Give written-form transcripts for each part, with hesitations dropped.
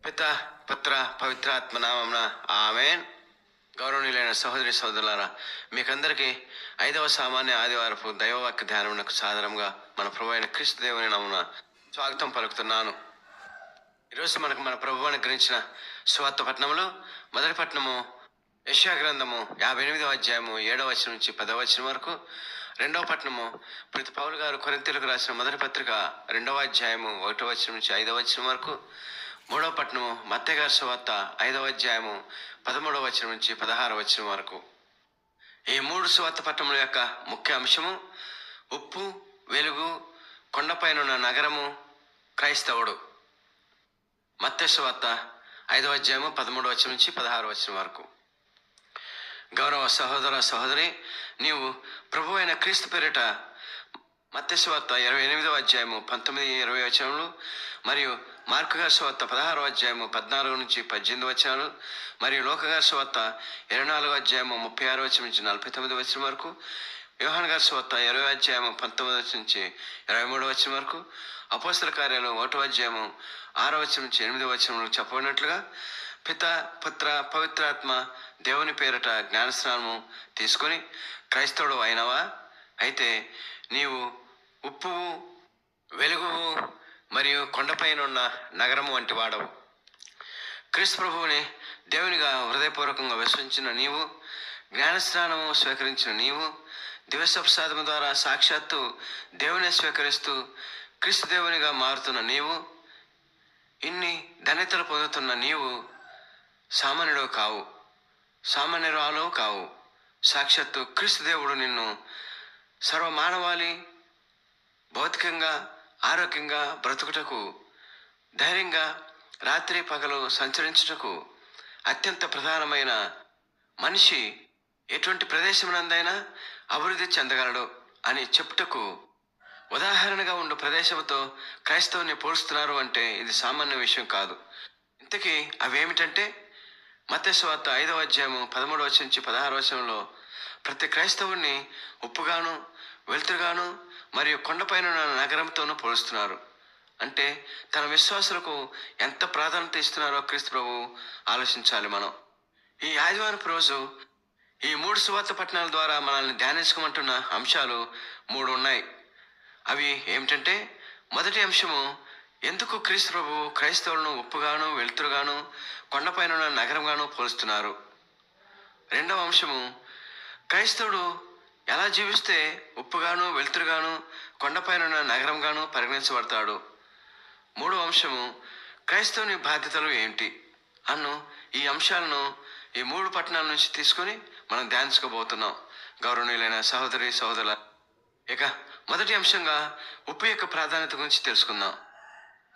పిత పుత్ర పవిత్రాత్మ నామమున ఆమేన్. గౌరవనీయులైన సహోదరి సహోదరులారా, మీకందరికీ 5వ సామాన్య ఆదివారపు దైవవాక్య ధ్యానమునకు సాదరంగా మన ప్రభు అయిన క్రీస్తు దేవుని నామమున స్వాగతం పలుకుతున్నాను. ఈరోజు మన ప్రభు అనుగ్రహించిన సువార్త పట్టణములు, మొదటి పట్టణము యెషయా గ్రంథము 58వ అధ్యాయము 7వ వచనం నుంచి 10వ వచనం వరకు. రెండవ పట్టణము పునీత పౌలు గారు కొరింథీయులకు రాసిన మొదటి పత్రిక 2వ అధ్యాయము 1వ వచనం నుంచి 5వ వచనం వరకు. మూడవ పట్టణము మత్తయి గారి సువార్త 5వ అధ్యాయము 13వ వచనం నుంచి 16వ వచనం వరకు. ఈ మూడు సువార్త పట్టణముల యొక్క ముఖ్య అంశము ఉప్పు, వెలుగు, కొండపైనున్న నగరము, క్రైస్తవుడు. మత్తయి సువార్త 5వ అధ్యాయము 13వ వచనం నుంచి 16వ వచనం వరకు. గౌరవ సహోదర సహోదరి, నీవు ప్రభు అయిన క్రీస్తు పేరిట మత్తయి సువార్త 28వ అధ్యాయము 19-20 వచనములు మరియు మార్కు గారి సువార్త 16వ అధ్యాయము 14 నుంచి 18 వచనాలు మరియు లూకా గారి సువార్త 24వ అధ్యాయము 36 వచనం నుంచి 49 వచనం వరకు, యోహాను గారి సువార్త 20వ అధ్యాయము 19 వచనం నుంచి 23 వచనం వరకు, అపోస్తల కార్యాలు 1వ అధ్యాయము 6వ వచనం నుంచి 8వ వచనంలో చెప్పబడినట్లుగా పిత పుత్ర పవిత్రాత్మ దేవుని పేరిట జ్ఞానస్నానము తీసుకొని క్రైస్తవుడు అయినవా? అయితే నీవు ఉప్పువు, వెలుగువు మరియు కొండపైన ఉన్న నగరము వంటి వాడవు. క్రీస్తు ప్రభువుని దేవునిగా హృదయపూర్వకంగా విశ్వసించిన నీవు, జ్ఞానస్నానము స్వీకరించిన నీవు, దివ్యప్రసాదము ద్వారా సాక్షాత్తు దేవుని స్వీకరిస్తూ క్రీస్తు దేవునిగా మారుతున్న నీవు, ఇన్ని ధన్యతలు పొందుతున్న నీవు సామాన్యుడు కావు, సామాన్యురాలు కావు. సాక్షాత్తు క్రీస్తు దేవుడు నిన్ను సర్వమానవాళి భౌతికంగా ఆరోగ్యంగా బ్రతుకుటకు, ధైర్యంగా రాత్రి పగలు సంచరించుటకు, అత్యంత ప్రధానమైన మనిషి ఎటువంటి ప్రదేశమునందైనా అభివృద్ధి చెందగలడు అని చెప్పుటకు ఉదాహరణగా ఉండు ప్రదేశంతో క్రైస్తవుని పోలుస్తున్నారు అంటే ఇది సామాన్య విషయం కాదు. ఇంతకీ అవేమిటంటే, మత్తయి సువార్త 5వ అధ్యాయము 13వ వచనం నుంచి 16వ వచనంలో ప్రతి క్రైస్తవుని ఉప్పుగాను, వెలుతురుగాను మరియు కొండపైన నగరంతోనూ పోలుస్తున్నారు. అంటే తన విశ్వాసులకు ఎంత ప్రాధాన్యత ఇస్తున్నారో క్రీస్తు ప్రభు ఆలోచించాలి. మనం ఈ ఆదివారపు రోజు ఈ మూడు సువార్త పట్టణాల ద్వారా మనల్ని ధ్యానించుకోమంటున్న అంశాలు 3 ఉన్నాయి. అవి ఏమిటంటే, మొదటి అంశము ఎందుకు క్రీస్తు ప్రభు క్రైస్తవులను ఉప్పుగాను, వెలుతురుగాను, కొండపైన నగరంగాను పోలుస్తున్నారు. రెండవ అంశము క్రైస్తవుడు ఎలా జీవిస్తే ఉప్పుగాను, వెలుతురుగాను, కొండపైన నగరంగాను పరిగణించబడతాడు. మూడవ అంశము క్రైస్తవుని బాధ్యతలు ఏంటి అన్ను ఈ అంశాలను ఈ 3 పట్టణాల నుంచి తీసుకొని మనం ధ్యానించుకోబోతున్నాం. గౌరవనీయులైన సహోదరి సహోదరుల, ఇక మొదటి అంశంగా ఉప్పు యొక్క ప్రాధాన్యత గురించి తెలుసుకుందాం.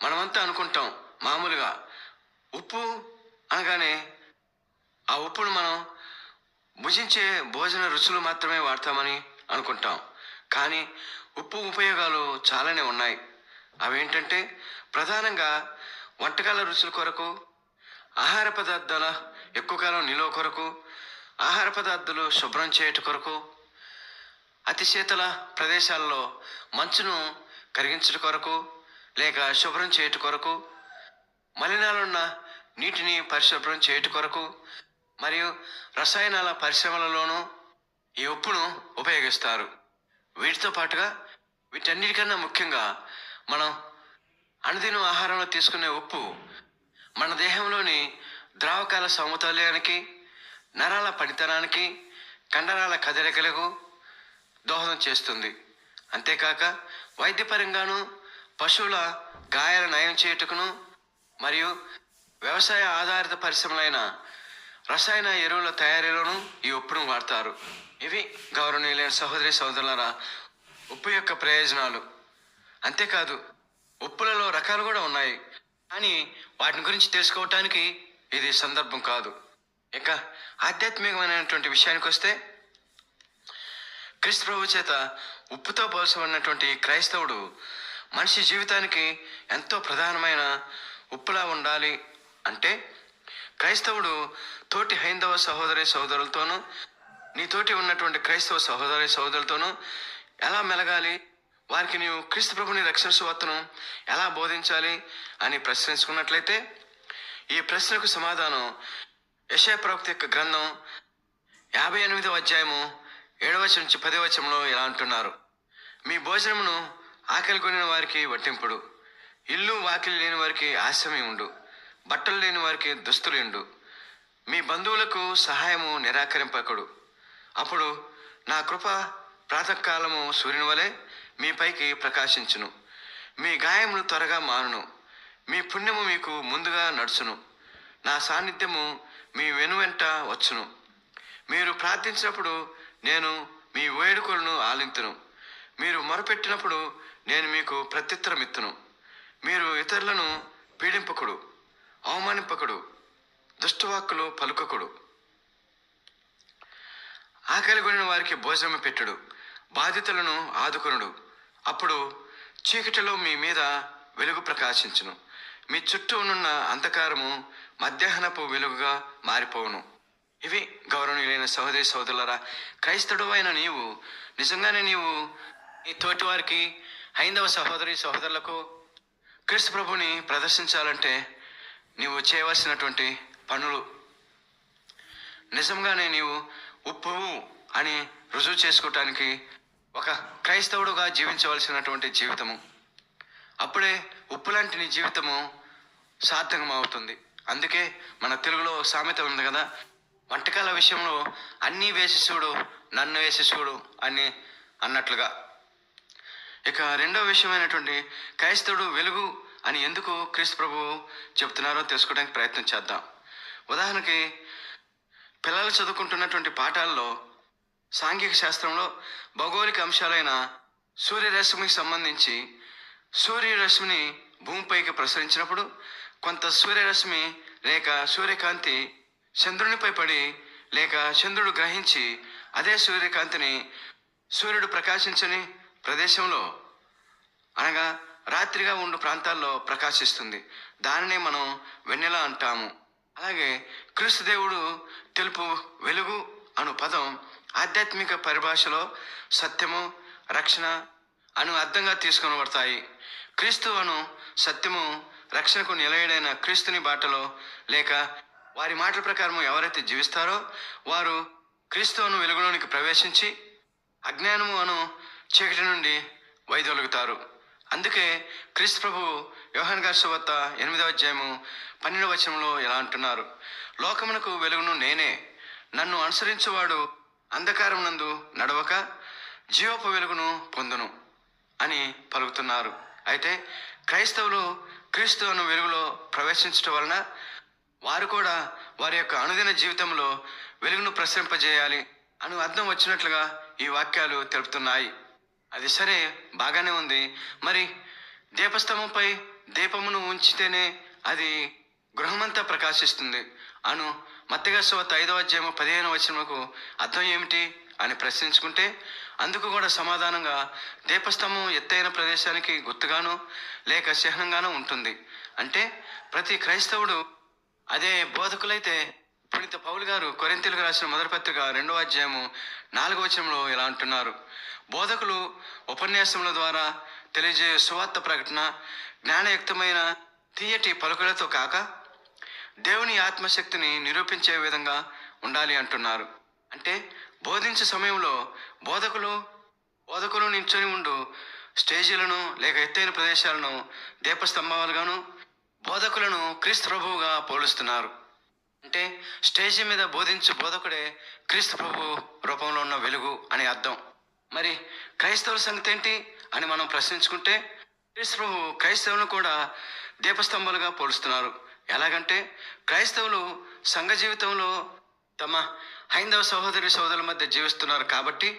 మనమంతా అనుకుంటాం మామూలుగా ఉప్పు అనగానే ఆ ఉప్పును మనం భుజించే భోజన రుచులు మాత్రమే వాడతామని అనుకుంటాం. కానీ ఉప్పు ఉపయోగాలు చాలానే ఉన్నాయి. అవేంటంటే, ప్రధానంగా వంటకాల రుచుల కొరకు, ఆహార పదార్థాల ఎక్కువ కాలం నిలువ కొరకు, ఆహార పదార్థాలు శుభ్రం చేయట కొరకు, అతి శీతల ప్రదేశాల్లో మంచును కరిగించట కొరకు లేక శుభ్రం చేయట కొరకు, మలినాలున్న నీటిని పరిశుభ్రం చేయట కొరకు మరియు రసాయనాల పరిశ్రమలలోనూ ఈ ఉప్పును ఉపయోగిస్తారు. వీటితో పాటుగా వీటన్నిటికన్నా ముఖ్యంగా మనం అనుదినం ఆహారంలో తీసుకునే ఉప్పు మన దేహంలోని ద్రావకాల సమతుల్యానికి, నరాల పనితనానికి, కండరాల కదలికలకు దోహదం చేస్తుంది. అంతేకాక వైద్యపరంగాను, పశువుల గాయాల నయం చేయుటకును మరియు వ్యవసాయ ఆధారిత పరిశ్రమలైన రసాయన ఎరువుల తయారీలోనూ ఈ ఉప్పును వాడతారు. ఇవి గౌరవనీయులైన సహోదరి సహోదరులారా ఉప్పు యొక్క ప్రయోజనాలు. అంతేకాదు ఉప్పులలో రకాలు కూడా ఉన్నాయి, కానీ వాటిని గురించి తెలుసుకోవటానికి ఇది సందర్భం కాదు. ఇక ఆధ్యాత్మికమైనటువంటి విషయానికి వస్తే, క్రీస్తు ప్రభు చేత ఉప్పుతో పోల్చబడినటువంటి క్రైస్తవుడు మనిషి జీవితానికి ఎంతో ప్రధానమైన ఉప్పులా ఉండాలి. అంటే క్రైస్తవుడు తోటి హైందవ సహోదరి సహోదరులతోనూ, నీతోటి ఉన్నటువంటి క్రైస్తవ సహోదరి సహోదరులతోనూ ఎలా మెలగాలి, వారికి నీవు క్రీస్తు ప్రభుని రక్షణ సువార్తను ఎలా బోధించాలి అని ప్రశ్నించుకున్నట్లయితే, ఈ ప్రశ్నకు సమాధానం యెషయా ప్రవక్త యొక్క గ్రంథం 58వ అధ్యాయము 7వ వచనం నుంచి 10వ వచనంలో ఇలా అంటున్నారు. మీ భోజనమును ఆకలి కొనిన వారికి వడ్డింపుడు, ఇల్లు వాకిలి లేని వారికి ఆశ్రయం ఉండు, బట్టలు లేని వారికి దుస్తులుండు, మీ బంధువులకు సహాయము నిరాకరింపకుడు. అప్పుడు నా కృప ప్రాతకాలము సూర్యుని వలె మీ పైకి ప్రకాశించును, మీ గాయములు త్వరగా మానును, మీ పుణ్యము మీకు ముందుగా నడుచును, నా సాన్నిధ్యము మీ వెనువెంట వచ్చును. మీరు ప్రార్థించినప్పుడు నేను మీ వేడుకలను ఆలింతును, మీరు మొరపెట్టినప్పుడు నేను మీకు ప్రత్యుత్తరం ఇత్తును. మీరు ఇతరులను పీడింపకుడు, అవమానింపకుడు, దుష్టవాక్కులు పలుకకుడు, ఆకలి కొనిన వారికి భోజనం పెట్టుడు, బాధితులను ఆదుకొనుడు. అప్పుడు చీకటిలో మీ మీద వెలుగు ప్రకాశించును, మీ చుట్టూ ఉన్న అంధకారము మధ్యాహ్నపు వెలుగుగా మారిపోవును. ఇవి గౌరవనీయులైన సహోదరి సహోదరులారా, క్రైస్తవుడు అయిన నీవు నిజంగానే నీవు నీ తోటి వారికి, హైందవ సహోదరి సహోదరులకు క్రీస్తు ప్రభుని ప్రదర్శించాలంటే నీవు చేయవలసినటువంటి పనులు, నిజంగానే నీవు ఉప్పు అని రుజువు చేసుకోవటానికి ఒక క్రైస్తవుడుగా జీవించవలసినటువంటి జీవితము, అప్పుడే ఉప్పు లాంటి నీ జీవితము సార్థకం అవుతుంది. అందుకే మన తెలుగులో సామెత ఉంది కదా, వంటకాల విషయంలో అన్నీ వేసి చూడు, నన్ను వేసి చూడు అని అన్నట్లుగా. ఇక రెండవ విషయమైనటువంటి క్రైస్తవుడు వెలుగు అని ఎందుకు క్రీస్తు ప్రభువు చెప్తున్నారో తెలుసుకోవడానికి ప్రయత్నం చేద్దాం. ఉదాహరణకి పిల్లలు చదువుకుంటున్నటువంటి పాఠాల్లో సాంఘిక శాస్త్రంలో భౌగోళిక అంశాలైన సూర్యరశ్మికి సంబంధించి సూర్యరశ్మిని భూమిపైకి ప్రసరించినప్పుడు కొంత సూర్యరశ్మి లేక సూర్యకాంతి చంద్రునిపై పడి లేక చంద్రుడు గ్రహించి అదే సూర్యకాంతిని సూర్యుడు ప్రకాశించని ప్రదేశంలో అనగా రాత్రిగా ఉండు ప్రాంతాల్లో ప్రకాశిస్తుంది. దానినే మనం వెన్నెల అంటాము. అలాగే క్రీస్తు దేవుడు తెలుపు వెలుగు అను పదం ఆధ్యాత్మిక పరిభాషలో సత్యము, రక్షణ అను అర్థంగా తీసుకొనబడతాయి. క్రీస్తు అను సత్యము రక్షణకు నిలయడైన క్రీస్తుని బాటలో లేక వారి మాటల ప్రకారం ఎవరైతే జీవిస్తారో వారు క్రీస్తు అను వెలుగులోనికి ప్రవేశించి అజ్ఞానము అను చీకటి నుండి వైదొలుగుతారు. అందుకే క్రీస్తు ప్రభు యోహాను గారి సువార్త 8వ అధ్యాయము 12వ వచనంలో ఇలా అంటున్నారు, లోకమునకు వెలుగును నేనే, నన్ను అనుసరించువాడు అంధకారం నందు నడవక జీవపు వెలుగును పొందును అని పలుకుతున్నారు. అయితే క్రైస్తవులు క్రీస్తు అను వెలుగులో ప్రవేశించడం వలన వారు కూడా వారి యొక్క అనుదిన జీవితంలో వెలుగును ప్రసరింపజేయాలి అను అర్థం వచ్చినట్లుగా ఈ వాక్యాలు తెలుపుతున్నాయి. అది సరే, బాగానే ఉంది. మరి దీపస్తంభంపై దీపమును ఉంచితేనే అది గృహమంతా ప్రకాశిస్తుంది అను మత్తయి సువార్త 5వ అధ్యాయము 15వ వచనముకు అర్థం ఏమిటి అని ప్రశ్నించుకుంటే అందుకు కూడా సమాధానంగా దీపస్తంభం ఎత్తైన ప్రదేశానికి గుర్తుగాను లేక చిహ్నంగాను ఉంటుంది. అంటే ప్రతి క్రైస్తవుడు, అదే బోధకులైతే పునీత పౌలు గారు కొరింథీయులకు రాసిన మొదటి పత్రిక 2వ అధ్యాయము 4వ వచనంలో ఇలా అంటున్నారు, బోధకులు ఉపన్యాసముల ద్వారా తెలియజేయ సువార్త ప్రకటన జ్ఞానయుక్తమైన తీయటి పలుకులతో కాక దేవుని ఆత్మశక్తిని నిరూపించే విధంగా ఉండాలి అంటున్నారు. అంటే బోధించే సమయంలో బోధకులు నిల్చొని ఉండు స్టేజీలను లేక ఎత్తైన ప్రదేశాలను దీపస్తంభాలుగాను బోధకులను క్రీస్తు ప్రభువుగా పోలుస్తున్నారు. అంటే స్టేజీ మీద బోధించు బోధకుడే క్రీస్తు ప్రభు రూపంలో ఉన్న వెలుగు అని అర్థం. మరి క్రైస్తవుల సంగతి ఏంటి అని మనం ప్రశ్నించుకుంటే క్రీస్తు ప్రభు క్రైస్తవులను కూడా దీపస్తంభాలుగా పోలుస్తున్నారు. ఎలాగంటే క్రైస్తవులు సంఘ జీవితంలో తమ హైందవ సహోదరి సోదరుల మధ్య జీవిస్తున్నారు కాబట్టి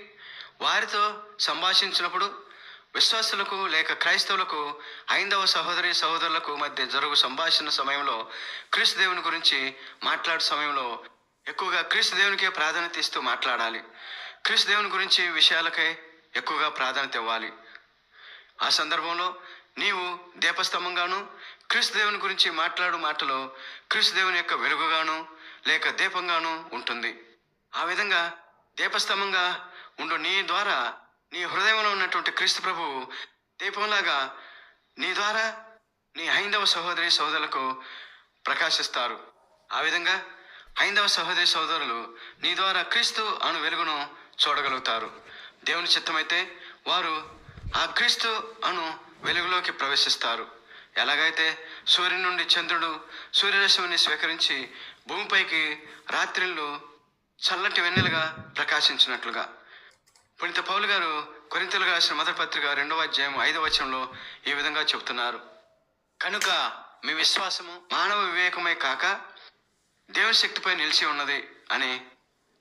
వారితో సంభాషించినప్పుడు విశ్వాసులకు లేక క్రైస్తవులకు హైందవ సహోదరి సహోదరులకు మధ్య జరుగు సంభాషణ సమయంలో క్రీస్తు దేవుని గురించి మాట్లాడే సమయంలో ఎక్కువగా క్రీస్తు దేవునికే ప్రాధాన్యత ఇస్తూ మాట్లాడాలి. క్రీస్తు దేవుని గురించి విషయాలకే ఎక్కువగా ప్రాధాన్యత ఇవ్వాలి. ఆ సందర్భంలో నీవు దీపస్తంభంగాను క్రీస్తు దేవుని గురించి మాట్లాడు మాటలో క్రీస్తు దేవుని యొక్క వెలుగుగాను లేక దీపంగాను ఉంటుంది. ఆ విధంగా దీపస్తంభంగా ఉండు నీ ద్వారా నీ హృదయంలో ఉన్నటువంటి క్రీస్తు ప్రభువు దీపంలాగా నీ ద్వారా నీ హైందవ సహోదరి సహోదరులకు ప్రకాశిస్తారు. ఆ విధంగా హైందవ సహోదరి సోదరులు నీ ద్వారా క్రీస్తు అను వెలుగును చూడగలుగుతారు. దేవుని చిత్తమైతే వారు ఆ క్రీస్తు అను వెలుగులోకి ప్రవేశిస్తారు. ఎలాగైతే సూర్యుని నుండి చంద్రుడు సూర్యరశ్మిని స్వీకరించి భూమిపైకి రాత్రిళ్ళు చల్లటి వెన్నెలుగా ప్రకాశించినట్లుగా. పునీత పౌలు గారు కొరింథీయులకు రాసిన మొదటి పత్రిక 2వ అధ్యాయం 5వ వచనంలో ఈ విధంగా చెబుతున్నారు. కనుక మీ విశ్వాసము మానవ వివేకమై కాక దేవుని శక్తిపై నిలిచి ఉన్నది అని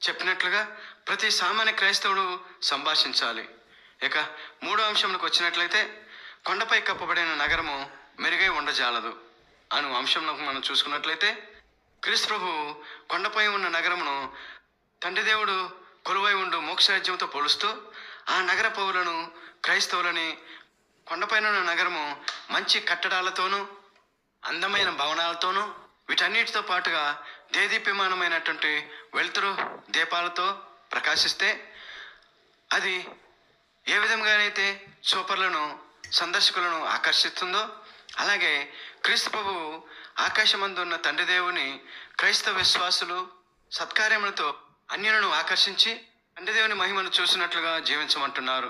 చెప్పినట్లుగా ప్రతి సామాన్య క్రైస్తవుడు సంభాషించాలి. ఇక 3వ అంశంలోకి వచ్చినట్లయితే కొండపై కప్పబడిన నగరము మెరుగై ఉండజాలదు అను అంశంలో మనం చూసుకున్నట్లయితే క్రీస్తు ప్రభువు కొండపై ఉన్న నగరమును తండ్రి దేవుడు కొలువై ఉండు మోక్షరాజ్యంతో పోలుస్తూ ఆ నగర పౌరులను క్రైస్తవులని కొండపైన ఉన్న నగరము మంచి కట్టడాలతోనూ అందమైన భవనాలతోనూ వీటన్నిటితో పాటుగా దేదీప్యమానమైనటువంటి వెలుతురు దీపాలతో ప్రకాశిస్తే అది ఏ విధంగానైతే చూపర్లను సందర్శకులను ఆకర్షిస్తుందో అలాగే క్రీస్తు ప్రభువు ఆకాశమందున్న తండ్రి దేవుని క్రైస్తవ విశ్వాసులు సత్కార్యములతో అన్యులను ఆకర్షించి తండ్రి దేవుని మహిమను చూసినట్లుగా జీవించమంటున్నారు.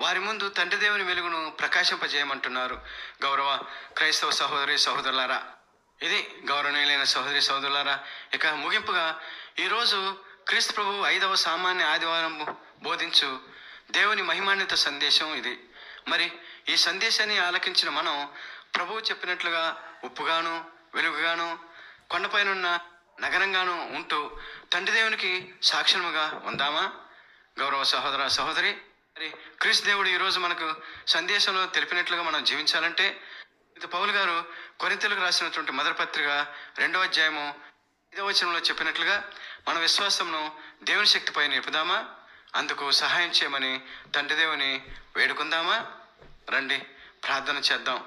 వారి ముందు తండ్రి దేవుని వెలుగును ప్రకాశింపజేయమంటున్నారు. గౌరవ క్రైస్తవ సహోదరి సహోదరులారా, ఇది గౌరవనీయులైన సహోదరి సహోదరులారా, ఇక ముగింపుగా ఈరోజు క్రీస్తు ప్రభు 5వ సామాన్య ఆదివారం బోధించు దేవుని మహిమాన్విత సందేశం ఇది. మరి ఈ సందేశాన్ని ఆలకించిన మనం ప్రభువు చెప్పినట్లుగా ఉప్పుగాను వెలుగుగాను కొండపైనున్న నగరంగాను ఉంటూ తండ్రి దేవునికి సాక్ష్యముగా ఉందామా? గౌరవ సహోదర సహోదరి, మరి క్రీస్తు దేవుడు ఈరోజు మనకు సందేశంలో తెలిపినట్లుగా మనం జీవించాలంటే పౌలు గారు కొరింథీయులకు రాసినటువంటి మొదటి పత్రిక 2వ అధ్యాయము 5వ వచనంలో చెప్పినట్లుగా మన విశ్వాసమును దేవుని శక్తిపై నిలుపుదామా? అందుకు సహాయం చేయమని తండ్రి దేవుని వేడుకుందామా? రండి ప్రార్థన చేద్దాం.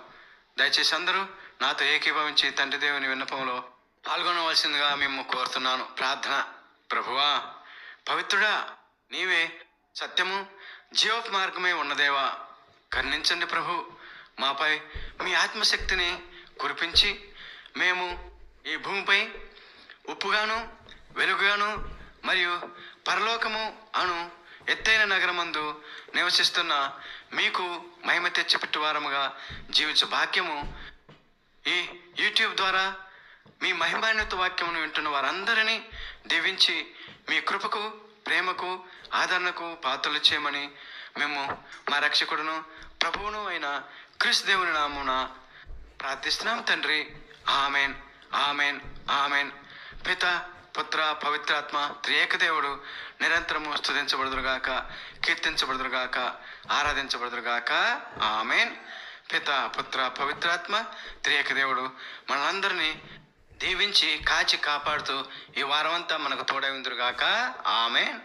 దయచేసి అందరూ నాతో ఏకీభవించి తండ్రి దేవుని విన్నపంలో పాల్గొనవలసిందిగా మేము కోరుతున్నాను. ప్రార్థన. ప్రభువా, పవిత్రుడా, నీవే సత్యము జీవపు మార్గమే ఉన్నదేవా, కరుణించండి ప్రభు. మాపై మీ ఆత్మశక్తిని కురిపించి మేము ఈ భూమిపై ఉప్పుగాను వెలుగుగాను మరియు పరలోకము అను ఎత్తైన నగరమందు నివసిస్తున్న మీకు మహిమ తెచ్చిపెట్టు వారముగా జీవించు భాగ్యము ఈ యూట్యూబ్ ద్వారా మీ మహిమాన్విత వాక్యమును వింటున్న వారందరినీ దీవించి మీ కృపకు ప్రేమకు ఆదరణకు పాత్రలు చేయమని మేము మా రక్షకుడును ప్రభువును అయిన క్రీస్తు దేవుని నామమున ప్రార్థిస్తున్నాం తండ్రి. Amen, amen, amen. పిత, పుత్ర, పవిత్రాత్మ త్రియేక దేవుడు నిరంతరము స్తుతించబడుదురుగాక, కీర్తించబడుదురుగాక, ఆరాధించబడుదురుగాక. ఆమెన్. పిత, పుత్ర, పవిత్రాత్మ త్రియేక దేవుడు మనందరినీ దీవించి కాచి కాపాడుతూ ఈ వారం అంతా మనకు తోడై ఉందురుగాక. ఆమెన్.